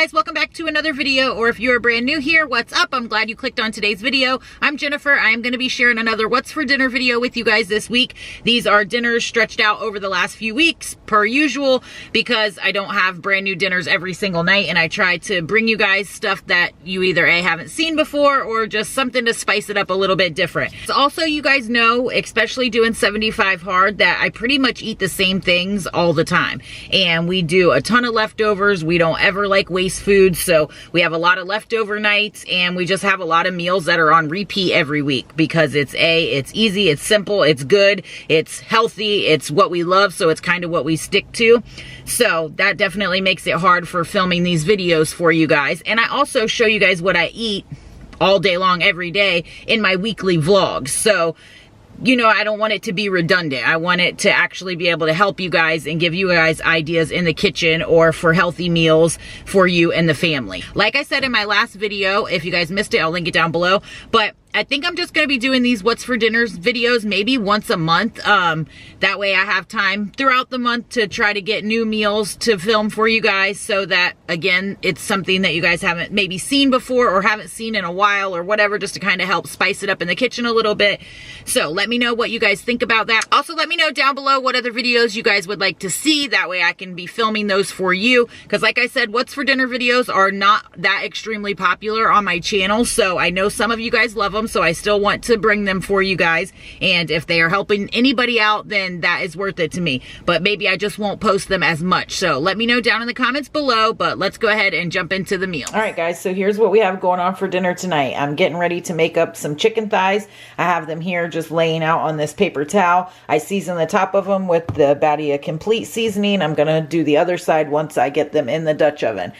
guys, welcome back to another video, or if you're brand new here, what's up? I'm glad you clicked on today's video. I'm Jennifer. I am going to be sharing another what's for dinner video with you guys this week. These are dinners stretched out over the last few weeks per usual, because I don't have brand new dinners every single night, and I try to bring you guys stuff that you either A, haven't seen before, or just something to spice it up a little bit different. So also, you guys know, especially doing 75 hard, that I pretty much eat the same things all the time, and we do a ton of leftovers. We don't ever like waste food, so we have a lot of leftover nights, and we just have a lot of meals that are on repeat every week, because it's easy, it's simple, it's good, it's healthy, it's what we love, so it's kind of what we stick to. So that definitely makes it hard for filming these videos for you guys. And I also show you guys what I eat all day long every day in my weekly vlogs. So you know, I don't want it to be redundant. I want it to actually be able to help you guys and give you guys ideas in the kitchen or for healthy meals for you and the family. Like I said in my last video, if you guys missed it, I'll link it down below. But I think I'm just going to be doing these what's for dinners videos maybe once a month. That way I have time throughout the month to try to get new meals to film for you guys, so that, again, it's something that you guys haven't maybe seen before or haven't seen in a while or whatever, just to kind of help spice it up in the kitchen a little bit. So let me know what you guys think about that. Also, let me know down below what other videos you guys would like to see. That way I can be filming those for you. Because like I said, what's for dinner videos are not that extremely popular on my channel. So I know some of you guys love them, so I still want to bring them for you guys. And if they are helping anybody out, then that is worth it to me. But maybe I just won't post them as much. So let me know down in the comments below. But let's go ahead and jump into the meal. All right, guys, so here's what we have going on for dinner tonight. I'm getting ready to make up some chicken thighs. I have them here just laying out on this paper towel. I season the top of them with the Badia Complete seasoning. I'm gonna do the other side once I get them in the Dutch oven.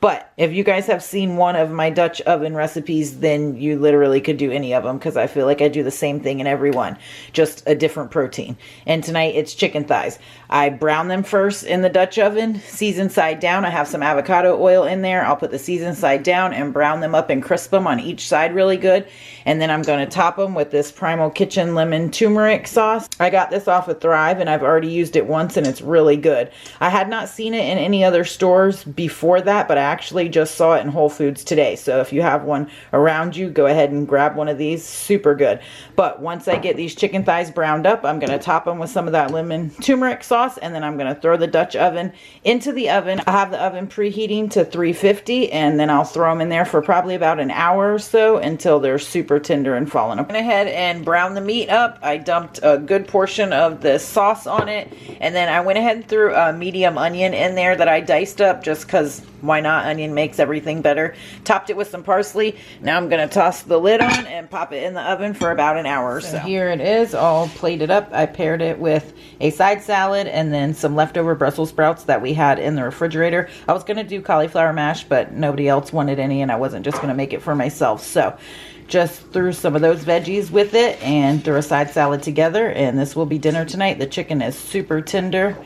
But if you guys have seen one of my Dutch oven recipes, then you literally could do any of them, because I feel like I do the same thing in every one, just a different protein. And tonight it's chicken thighs. I brown them first in the Dutch oven, season side down. I have some avocado oil in there. I'll put the season side down and brown them up and crisp them on each side really good. And then I'm going to top them with this Primal Kitchen lemon turmeric sauce. I got this off of Thrive, and I've already used it once, and it's really good. I had not seen it in any other stores before that, but I actually just saw it in Whole Foods today. So if you have one around you, go ahead and grab one of these. Super good. But once I get these chicken thighs browned up, I'm going to top them with some of that lemon turmeric sauce, and then I'm going to throw the Dutch oven into the oven. I have the oven preheating to 350, and then I'll throw them in there for probably about an hour or so until they're super tender and falling apart. I went ahead and browned the meat up. I dumped a good portion of the sauce on it, and then I went ahead and threw a medium onion in there that I diced up, just because why not? Onion makes everything better. Topped it with some parsley. Now I'm going to toss the lid on and pop it in the oven for about an hour or so. Here it is, all plated up. I paired it with a side salad and then some leftover Brussels sprouts that we had in the refrigerator. I was going to do cauliflower mash, but nobody else wanted any, and I wasn't just going to make it for myself. So just threw some of those veggies with it and threw a side salad together, and this will be dinner tonight. The chicken is super tender.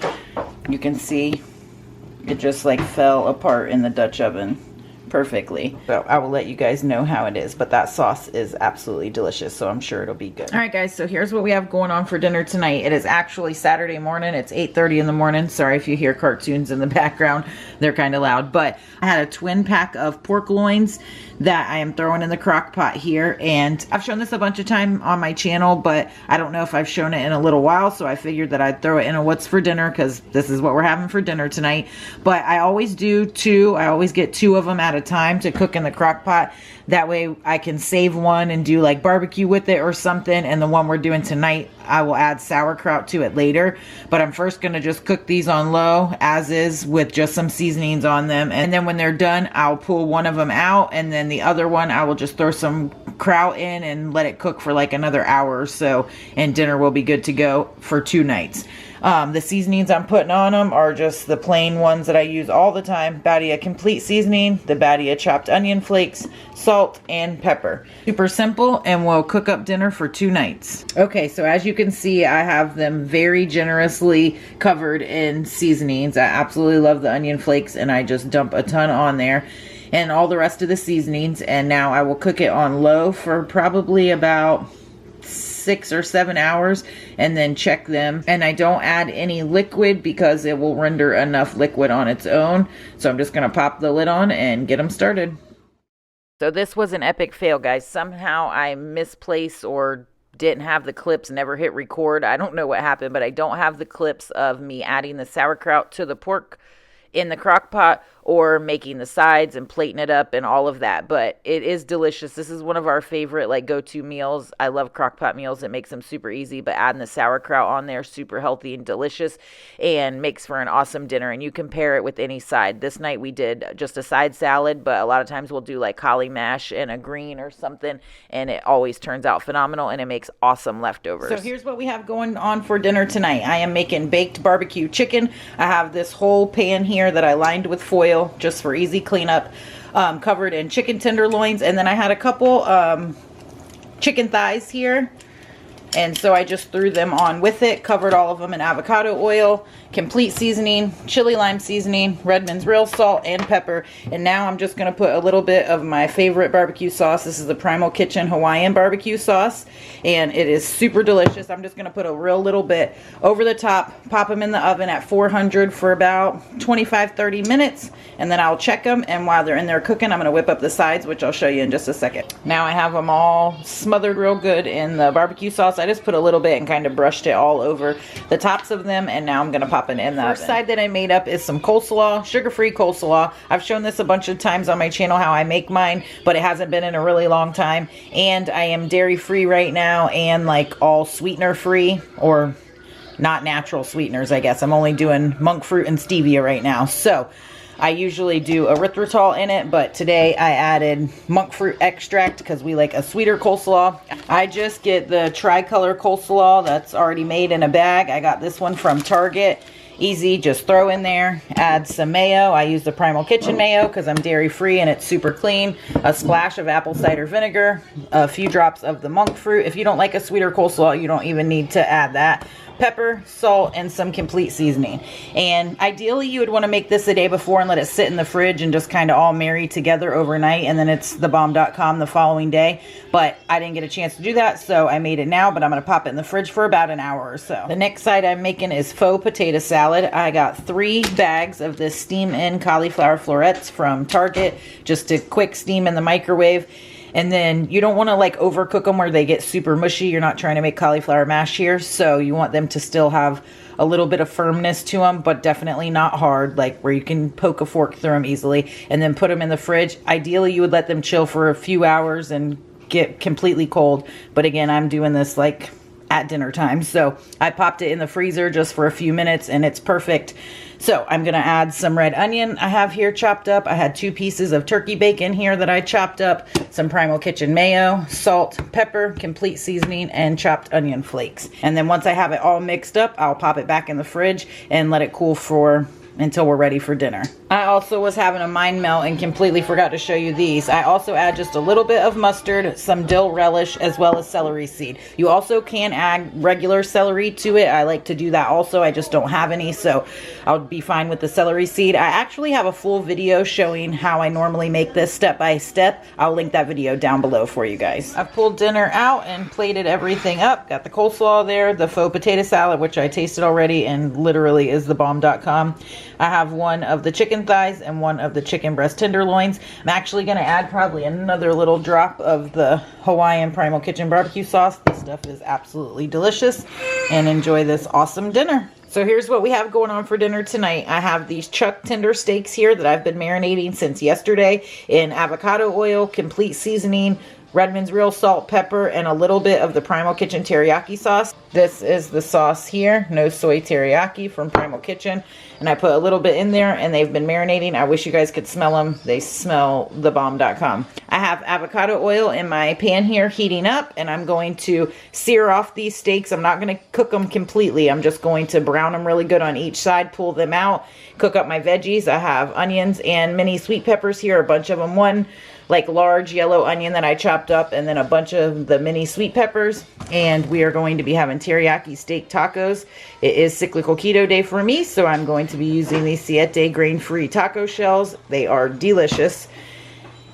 You can see it just like fell apart in the Dutch oven perfectly. So I will let you guys know how it is, but that sauce is absolutely delicious, so I'm sure it'll be good. All right, guys, so here's what we have going on for dinner tonight. It is actually Saturday morning. It's 8:30 in the morning. Sorry if you hear cartoons in the background. They're kind of loud, but I had a twin pack of pork loins that I am throwing in the crock pot here, and I've shown this a bunch of times on my channel, but I don't know if I've shown it in a little while, so I figured that I'd throw it in a what's for dinner, because this is what we're having for dinner tonight. But I always do two. I always get two of them at a time to cook in the crock pot. That way I can save one and do like barbecue with it or something, and the one we're doing tonight, I will add sauerkraut to it later. But I'm first going to just cook these on low as is with just some seasonings on them, and then when they're done, I'll pull one of them out, and then the other one I will just throw some kraut in and let it cook for like another hour or so, and dinner will be good to go for 2 nights. The seasonings I'm putting on them are just the plain ones that I use all the time. Badia Complete seasoning, the Badia chopped onion flakes, salt, and pepper. Super simple, and we'll cook up dinner for 2 nights. Okay, so as you can see, I have them very generously covered in seasonings. I absolutely love the onion flakes, and I just dump a ton on there, and all the rest of the seasonings. And now I will cook it on low for probably about 6 or 7 hours and then check them. And I don't add any liquid because it will render enough liquid on its own. So I'm just going to pop the lid on and get them started. So this was an epic fail, guys. Somehow I misplaced or didn't have the clips, never hit record. I don't know what happened, but I don't have the clips of me adding the sauerkraut to the pork in the crock pot or making the sides and plating it up and all of that. But it is delicious. This is one of our favorite like go-to meals. I love crock pot meals. It makes them super easy, but adding the sauerkraut on there, super healthy and delicious, and makes for an awesome dinner. And you can pair it with any side. This night we did just a side salad, but a lot of times we'll do like cauli mash and a green or something, and it always turns out phenomenal, and it makes awesome leftovers. So here's what we have going on for dinner tonight. I am making baked barbecue chicken. I have this whole pan here that I lined with foil just for easy cleanup, covered in chicken tenderloins, and then I had a couple chicken thighs here, and so I just threw them on with it, covered all of them in avocado oil, complete seasoning, chili lime seasoning, Redmond's real salt and pepper. And now I'm just going to put a little bit of my favorite barbecue sauce. This is the Primal Kitchen Hawaiian barbecue sauce, and it is super delicious. I'm just going to put a real little bit over the top, pop them in the oven at 400 for about 25-30 minutes, and then I'll check them. And while they're in there cooking, I'm going to whip up the sides, which I'll show you in just a second. Now I have them all smothered real good in the barbecue sauce. I just put a little bit and kind of brushed it all over the tops of them, and now I'm going to pop it in the first side that I made up is some coleslaw, sugar-free coleslaw. I've shown this a bunch of times on my channel how I make mine, but it hasn't been in a really long time. And I am dairy-free right now and like all sweetener-free, or not natural sweeteners, I guess. I'm only doing monk fruit and stevia right now. So I usually do erythritol in it, but today I added monk fruit extract because we like a sweeter coleslaw. I just get the tricolor coleslaw that's already made in a bag. I got this one from Target. Easy, just throw in there, add some mayo. I use the Primal Kitchen mayo because I'm dairy free and it's super clean. A splash of apple cider vinegar, a few drops of the monk fruit. If you don't like a sweeter coleslaw, you don't even need to add that. Pepper, salt, and some complete seasoning. And ideally you would want to make this the day before and let it sit in the fridge and just kind of all marry together overnight, and then it's thebomb.com the following day. But I didn't get a chance to do that, so I made it now, but I'm going to pop it in the fridge for about an hour or so. The next side I'm making is faux potato salad. I got 3 bags of this steam-in cauliflower florets from Target, just to quick steam in the microwave. And then you don't want to like overcook them where they get super mushy. You're not trying to make cauliflower mash here, so you want them to still have a little bit of firmness to them, but definitely not hard, like where you can poke a fork through them easily. And then put them in the fridge. Ideally you would let them chill for a few hours and get completely cold, but again, I'm doing this like at dinner time, so I popped it in the freezer just for a few minutes and it's perfect. So I'm going to add some red onion I have here chopped up. I had 2 pieces of turkey bacon here that I chopped up, some Primal Kitchen mayo, salt, pepper, complete seasoning, and chopped onion flakes. And then once I have it all mixed up, I'll pop it back in the fridge and let it cool for until we're ready for dinner. I also was having a mind melt and completely forgot to show you these. I also add just a little bit of mustard, some dill relish, as well as celery seed. You also can add regular celery to it. I like to do that also. I just don't have any, so I'll be fine with the celery seed. I actually have a full video showing how I normally make this step by step. I'll link that video down below for you guys. I've pulled dinner out and plated everything up. Got the coleslaw there, the faux potato salad, which I tasted already and literally is thebomb.com. I have one of the chicken thighs and one of the chicken breast tenderloins. I'm actually going to add probably another little drop of the Hawaiian Primal Kitchen barbecue sauce. This stuff is absolutely delicious, and enjoy this awesome dinner. So here's what we have going on for dinner tonight. I have these chuck tender steaks here that I've been marinating since yesterday in avocado oil, complete seasoning, Redmond's real salt, pepper, and a little bit of the Primal Kitchen teriyaki sauce. This is the sauce here, no soy teriyaki from Primal Kitchen. And I put a little bit in there and they've been marinating. I wish you guys could smell them. They smell thebomb.com. I have avocado oil in my pan here heating up, and I'm going to sear off these steaks. I'm not going to cook them completely. I'm just going to brown them really good on each side, pull them out, cook up my veggies. I have onions and mini sweet peppers here, a bunch of them. One like large yellow onion that I chopped up, and then a bunch of the mini sweet peppers. And we are going to be having teriyaki steak tacos. It is cyclical keto day for me, so I'm going to be using these Siete grain-free taco shells. They are delicious.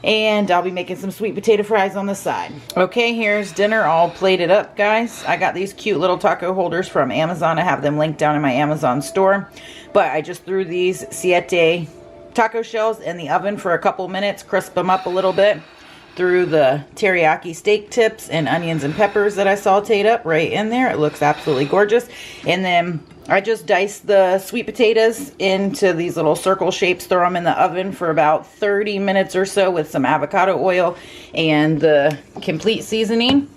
And I'll be making some sweet potato fries on the side. Okay, here's dinner all plated up, guys. I got these cute little taco holders from Amazon. I have them linked down in my Amazon store. But I just threw these siete taco shells in the oven for a couple minutes, crisp them up a little bit. Threw the teriyaki steak tips and onions and peppers that I sauteed up right in there. It looks absolutely gorgeous. And then I just diced the sweet potatoes into these little circle shapes, throw them in the oven for about 30 minutes or so with some avocado oil and the complete seasoning.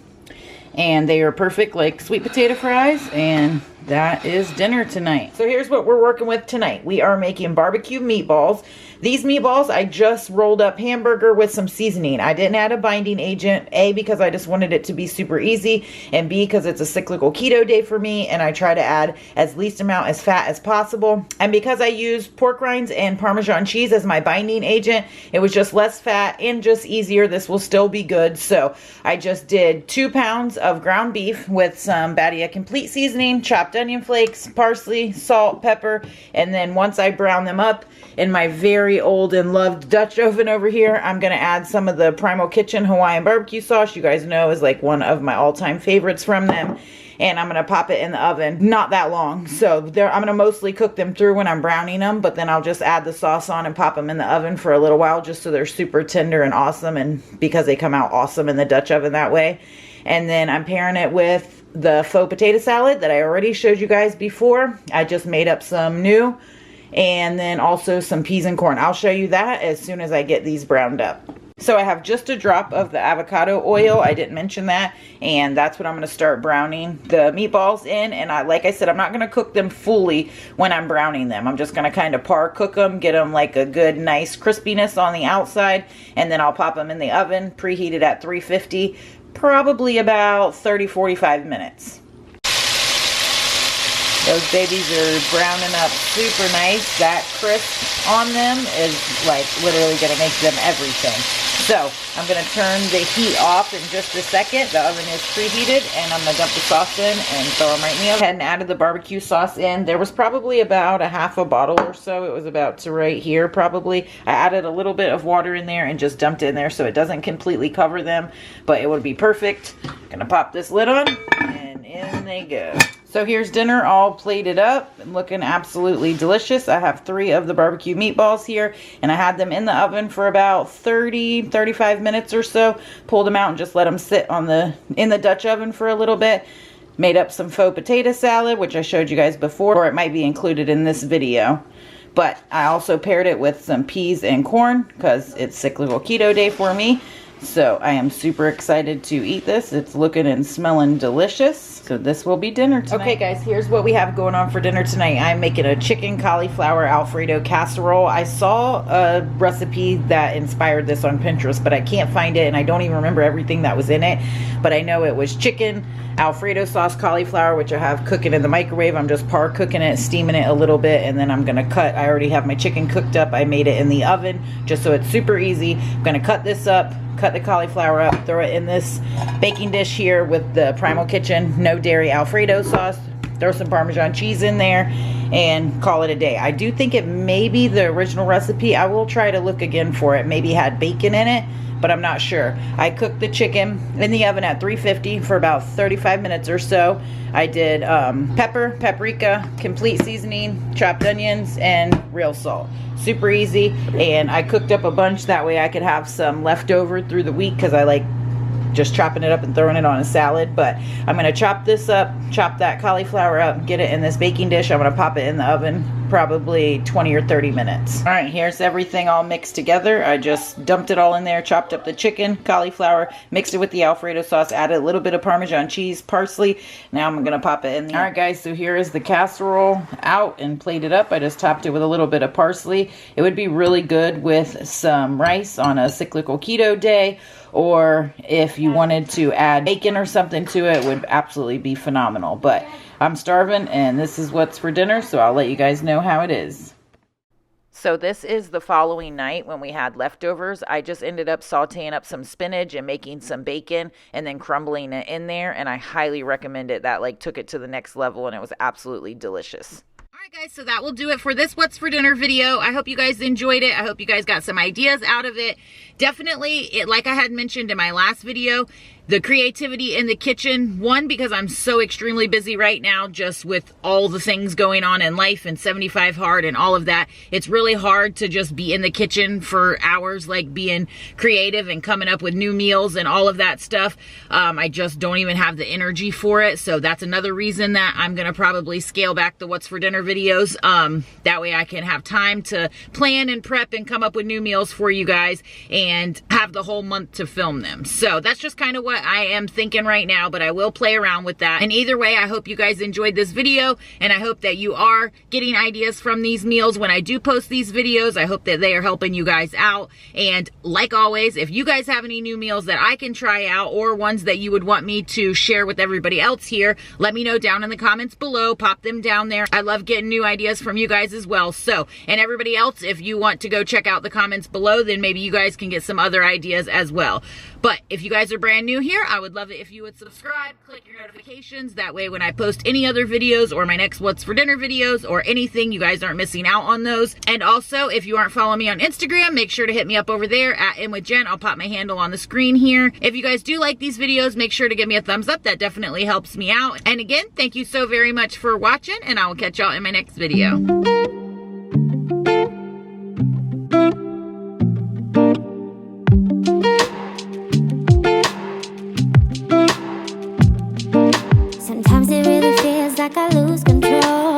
And they are perfect like sweet potato fries, and that is dinner tonight. So here's what we're working with tonight. We are making barbecue meatballs. These meatballs, I just rolled up hamburger with some seasoning. I didn't add a binding agent, A, because I just wanted it to be super easy, and B, because it's a cyclical keto day for me, and I try to add as least amount as fat as possible. And because I used pork rinds and Parmesan cheese as my binding agent, it was just less fat and just easier. This will still be good. So I just did 2 pounds of ground beef with some Badia complete seasoning, chopped onion flakes, parsley, salt, pepper, and then once I brown them up in my very old and loved Dutch oven over here, I'm going to add some of the Primal Kitchen Hawaiian barbecue sauce. You guys know is like one of my all-time favorites from them. And I'm going to pop it in the oven. Not that long. So I'm going to mostly cook them through when I'm browning them. But then I'll just add the sauce on and pop them in the oven for a little while just so they're super tender and awesome. And because they come out awesome in the Dutch oven that way. And then I'm pairing it with the faux potato salad that I already showed you guys before. I just made up some new. And then also some peas and corn. I'll show you that as soon as I get these browned up. So I have just a drop of the avocado oil. I didn't mention that. And that's what I'm going to start browning the meatballs in. And like I said, I'm not going to cook them fully when I'm browning them. I'm just going to kind of par cook them, get them like a good nice crispiness on the outside. And then I'll pop them in the oven, preheated at 350, probably about 30-45 minutes. Those babies are browning up super nice. That crisp on them is like literally going to make them everything. So I'm going to turn the heat off in just a second. The oven is preheated, and I'm going to dump the sauce in and throw them right in the oven. And added the barbecue sauce in. There was probably about a half a bottle or so. It was about to right here probably. I added a little bit of water in there and just dumped it in there so it doesn't completely cover them, but it would be perfect. I'm going to pop this lid on, and in they go. So here's dinner all plated up and looking absolutely delicious. I have 3 of the barbecue meatballs here, and I had them in the oven for about 30-35 minutes or so. Pulled them out and just let them sit in the Dutch oven for a little bit. Made up some faux potato salad, which I showed you guys before, or it might be included in this video. But I also paired it with some peas and corn because it's cyclical keto day for me. So I am super excited to eat this. It's looking and smelling delicious. So this will be dinner tonight. Okay guys, here's what we have going on for dinner tonight. I'm making a chicken cauliflower Alfredo casserole. I saw a recipe that inspired this on Pinterest, but I can't find it and I don't even remember everything that was in it. But I know it was chicken, Alfredo sauce cauliflower, which I have cooking in the microwave. I'm just par cooking it, steaming it a little bit, and then I'm gonna cut. I already have my chicken cooked up. I made it in the oven just so it's super easy. I'm gonna cut this up, cut the cauliflower up, throw it in this baking dish here with the Primal Kitchen no dairy Alfredo sauce, throw some Parmesan cheese in there, and call it a day. I do think it may be the original recipe. I will try to look again for it. Maybe had bacon in it, but I'm not sure. I cooked the chicken in the oven at 350 for about 35 minutes or so. I did pepper, paprika, complete seasoning, chopped onions, and real salt. Super easy, and I cooked up a bunch that way I could have some left over through the week because I like just chopping it up and throwing it on a salad. But I'm going to chop this up, chop that cauliflower up, get it in this baking dish. I'm going to pop it in the oven probably 20 or 30 minutes. All right, here's everything all mixed together. I just dumped it all in there, chopped up the chicken, cauliflower, mixed it with the Alfredo sauce, added a little bit of Parmesan cheese, parsley. Now I'm gonna pop it in there. All right guys, so here is the casserole out and plated up. I just topped it with a little bit of parsley. It would be really good with some rice on a cyclical keto day, or if you wanted to add bacon or something to it, would absolutely be phenomenal. But I'm starving and this is what's for dinner, so I'll let you guys know how it is. So this is the following night when we had leftovers. I just ended up sauteing up some spinach and making some bacon and then crumbling it in there, and I highly recommend it. That like took it to the next level and it was absolutely delicious. All Guys, so that will do it for this What's for Dinner video. I hope you guys enjoyed it. I hope you guys got some ideas out of it. Definitely, like I had mentioned in my last video, the creativity in the kitchen, one, because I'm so extremely busy right now just with all the things going on in life and 75 hard and all of that. It's really hard to just be in the kitchen for hours, like being creative and coming up with new meals and all of that stuff. I just don't even have the energy for it. So that's another reason that I'm going to probably scale back the What's for Dinner videos. That way I can have time to plan and prep and come up with new meals for you guys and have the whole month to film them. So that's just kind of what I am thinking right now, but I will play around with that. And either way, I hope you guys enjoyed this video, and I hope that you are getting ideas from these meals when I do post these videos. I hope that they are helping you guys out. And like always, if you guys have any new meals that I can try out or ones that you would want me to share with everybody else here, let me know down in the comments below. Pop them down there. I love getting new ideas from you guys as well. So, and everybody else, if you want to go check out the comments below, then maybe you guys can get some other ideas as well. But if you guys are brand new here, I would love it if you would subscribe, click your notifications. That way when I post any other videos or my next What's for Dinner videos or anything, you guys aren't missing out on those. And also, if you aren't following me on Instagram, make sure to hit me up over there at inwithjen. I'll pop my handle on the screen here. If you guys do like these videos, make sure to give me a thumbs up. That definitely helps me out. And again, thank you so very much for watching, and I will catch y'all in my next video. Sometimes it really feels like I lose control.